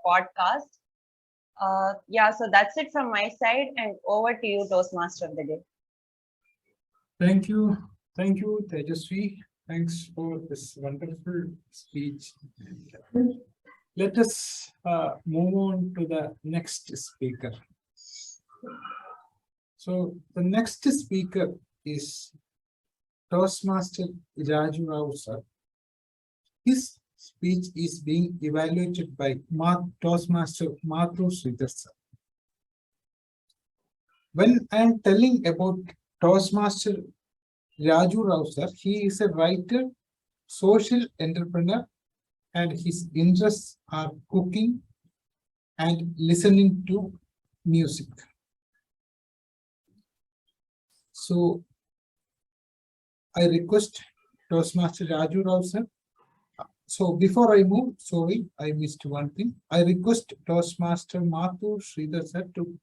podcast. Yeah, so that's it from my side, and over to you, Toastmaster of the day. Thank you, Tejasvi. Thanks for this wonderful speech. Let us move on to the next speaker. So the next speaker is Toastmaster Raju Rao sir. His speech is being evaluated by Toastmaster Mathu Sridhar sir. When I am telling about Toastmaster Raju Rao sir, he is a writer, social entrepreneur, and his interests are cooking and listening to music. So I request Toastmaster Raju Rao sir. So before I move, sorry, I missed one thing. I request Toastmaster Mathu Sridhar sir to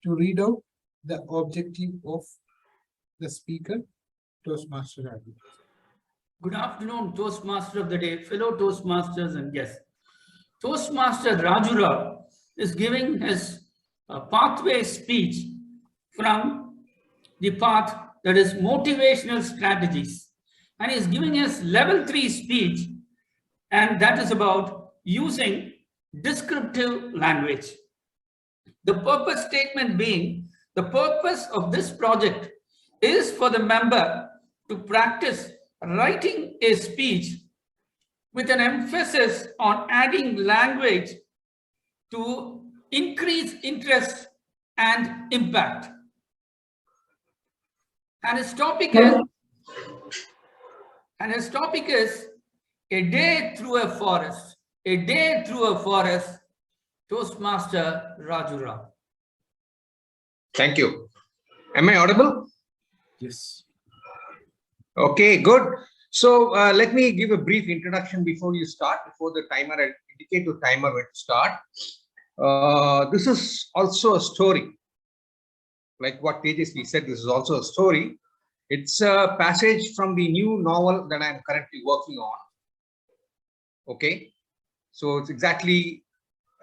read out the objective of the speaker, Toastmaster Raju. Good afternoon, Toastmaster of the day, fellow Toastmasters and guests. Toastmaster Raju Rao is giving his pathway speech from the path that is motivational strategies. And he's giving his level 3 speech, and that is about using descriptive language. The purpose statement being, the purpose of this project is for the member to practice writing a speech with an emphasis on adding language to increase interest and impact. And his topic is a day through a forest. A day through a forest. Toastmaster Raju Rao. Thank you. Am I audible? Yes. Okay, good. So let me give a brief introduction before you start, before the timer, I indicate the timer when to start. This is also a story. Like what Tejasvi said, this is also a story. It's a passage from the new novel that I'm currently working on. Okay. So it's exactly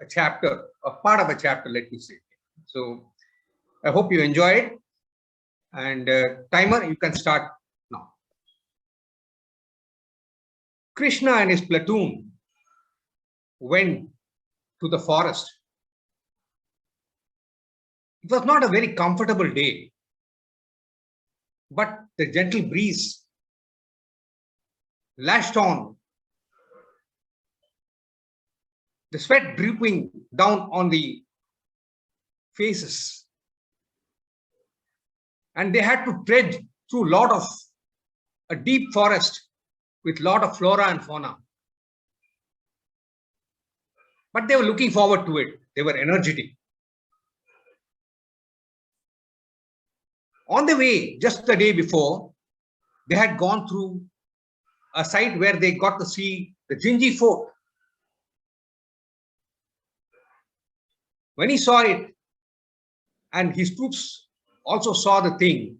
a chapter, a part of a chapter, let me say. So I hope you enjoy it. And timer, you can start now. Krishna and his platoon went to the forest. It was not a very comfortable day, but the gentle breeze lashed on, the sweat dripping down on the faces. And they had to tread through a deep forest with a lot of flora and fauna. But they were looking forward to it. They were energetic. On the way, just the day before, they had gone through a site where they got to see the Jinji fort. When he saw it, and his troops also saw the thing,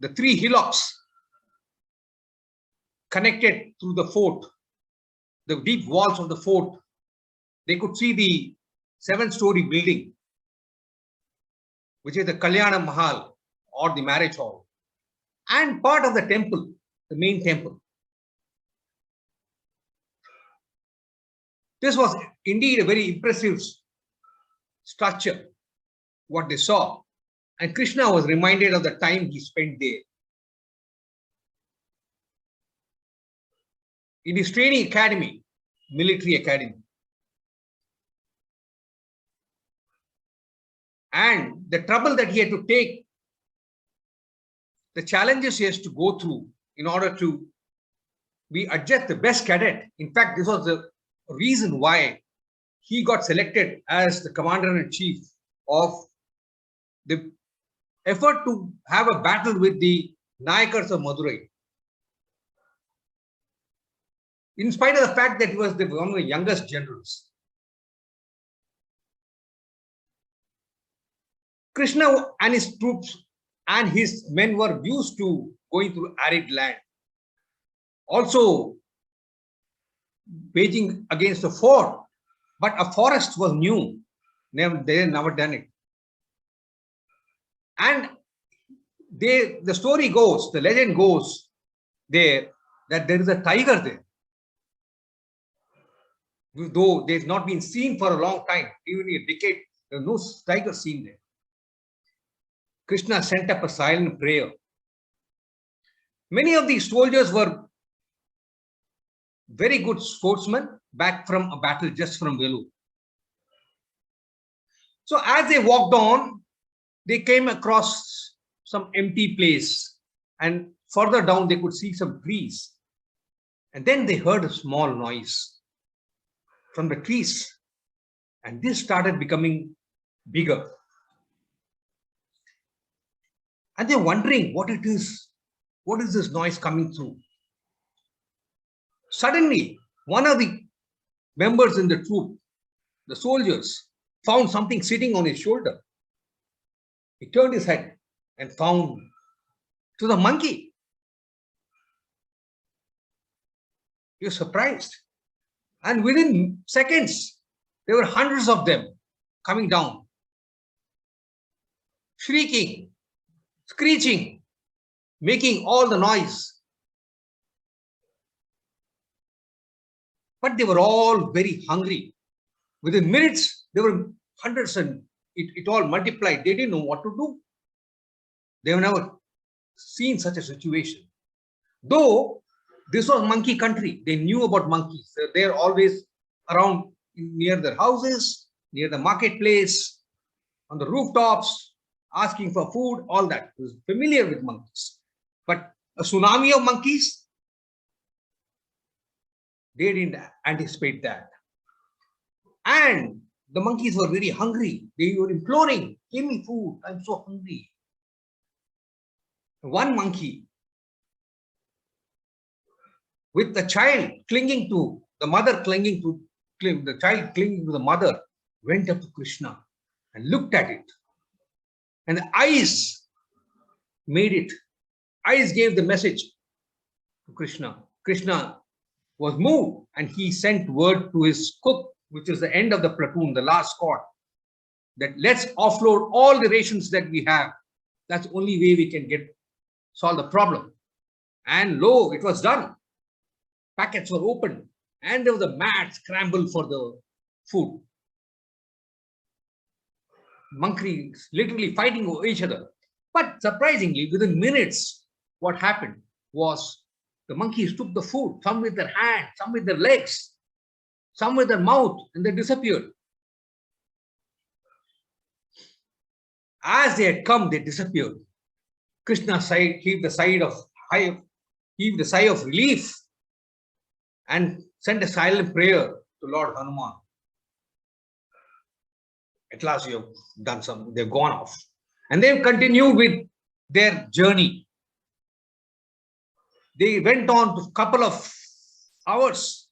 the 3 hillocks connected through the fort, the deep walls of the fort, they could see the 7-story building, which is the Kalyana Mahal or the marriage hall, and part of the temple, the main temple. This was indeed a very impressive structure, what they saw. And Krishna was reminded of the time he spent there. In his training academy, military academy. And the trouble that he had to take, the challenges he has to go through in order to be adjust the best cadet. In fact, this was the reason why he got selected as the commander-in-chief of the effort to have a battle with the Nayakars of Madurai. In spite of the fact that he was one of the youngest generals. Krishna and his troops and his men were used to going through arid land. Also waging against the fort But a forest was new. They had never done it. And the story goes, the legend goes there, that there is a tiger there. Though they've not been seen for a long time, even a decade, there's no tiger seen there. Krishna sent up a silent prayer. Many of these soldiers were very good sportsmen back from a battle just from Velu. So as they walked on, they came across some empty place, and further down they could see some trees. And then they heard a small noise from the trees, and this started becoming bigger. And they're wondering what it is. What is this noise coming through? Suddenly, one of the members in the troop, the soldiers, found something sitting on his shoulder. He turned his head and found it was a monkey. He was surprised. And within seconds, there were hundreds of them coming down, shrieking, screeching, making all the noise. But they were all very hungry. Within minutes, there were hundreds, and it all multiplied. They didn't know what to do. They have never seen such a situation. Though this was monkey country, they knew about monkeys. They're always around near their houses, near the marketplace, on the rooftops, asking for food, all that. He was familiar with monkeys. But a tsunami of monkeys, they didn't anticipate that. And the monkeys were very hungry. They were imploring, give me food, I'm so hungry. One monkey, with the child clinging to, the mother clinging to, the child clinging to the mother, went up to Krishna and looked at it. And the eyes made it. Eyes gave the message to Krishna. Krishna was moved, and he sent word to his cook, which is the end of the platoon, the last squad, that let's offload all the rations that we have. That's the only way we can solve the problem. And lo, it was done. Packets were opened, and there was a mad scramble for the food. Monkeys literally fighting over each other. But surprisingly, within minutes, what happened was the monkeys took the food, some with their hands, some with their legs, some with their mouth, and they disappeared. As they had come, they disappeared. Krishna heaved a sigh of relief and sent a silent prayer to Lord Hanuman. At last, you have done some, they've gone off. And they've continued with their journey. They went on to a couple of hours,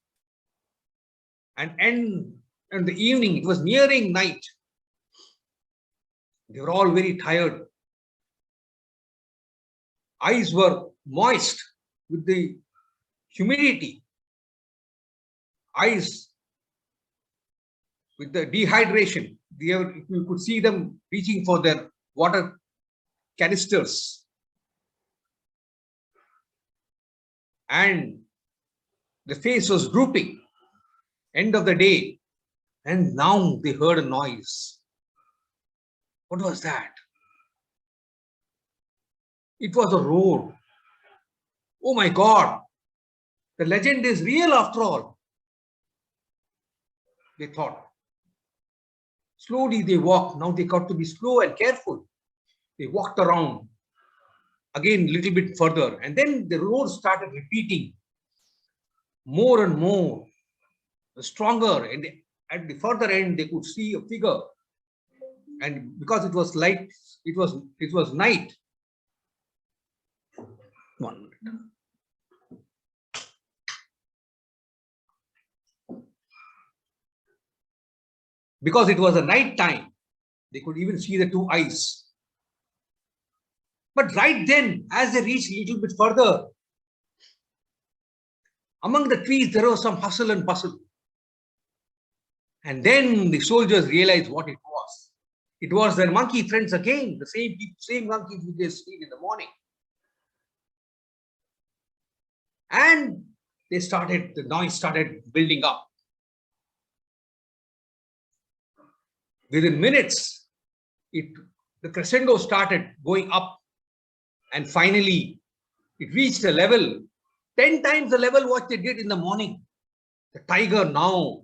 and in the evening, it was nearing night. They were all very tired. Eyes were moist with the humidity. Eyes with the dehydration. You could see them reaching for their water canisters. And the face was drooping. End of the day. And now they heard a noise. What was that? It was a roar. Oh my God. The legend is real after all. They thought. Slowly they walked. Now they got to be slow and careful. They walked around. Again, a little bit further. And then the roar started repeating. More and more. Stronger. And at the further end, they could see a figure. And because it was light, it was night. 1 minute. Because it was a night time, they could even see the two eyes. But right then, as they reached a little bit further, among the trees, there was some hustle and bustle. And then the soldiers realized what it was. It was their monkey friends again, the same monkeys which they seen in the morning. And the noise started building up. Within minutes, the crescendo started going up, and finally it reached a level 10 times the level what they did in the morning. The tiger now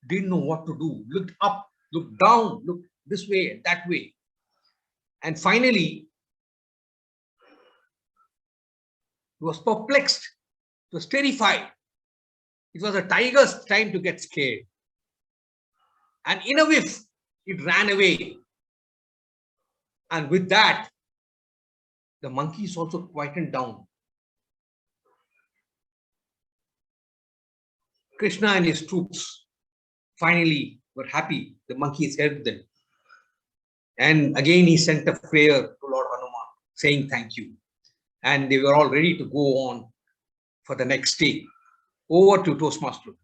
didn't know what to do, looked up, looked down, looked this way and that way. And finally, he was perplexed, he was terrified. It was a tiger's time to get scared. And in a whiff, it ran away. And with that, the monkeys also quietened down. Krishna and his troops finally were happy. The monkeys helped them. And again, he sent a prayer to Lord Hanuman, saying thank you. And they were all ready to go on for the next day. Over to Toastmasters.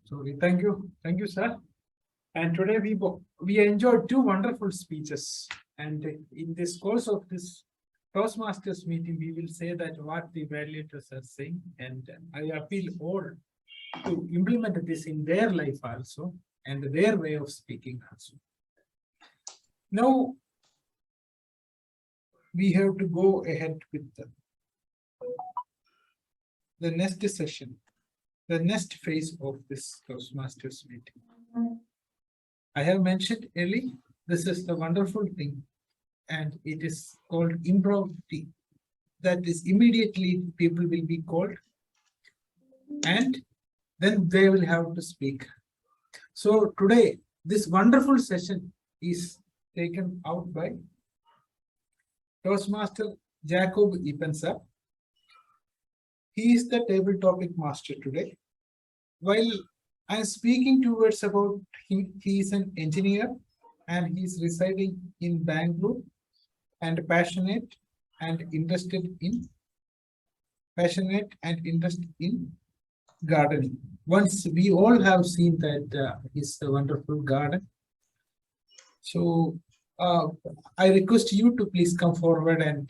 Sorry, thank you, sir. And today we enjoyed two wonderful speeches. And in this course of this Toastmasters meeting, we will say that what the evaluators are saying, and I appeal all to implement this in their life also and their way of speaking also. Now we have to go ahead with the next session, the next phase of this Toastmasters meeting. I have mentioned earlier, this is the wonderful thing, and it is called improv. That is, immediately people will be called and then they will have to speak. So today, this wonderful session is taken out by Toastmaster Jacob Ipensa. He is the table topic master today. While I am speaking two words about him, he is an engineer and he is residing in Bangalore and passionate and interested in gardening. Once we all have seen that it's a wonderful garden. So I request you to please come forward and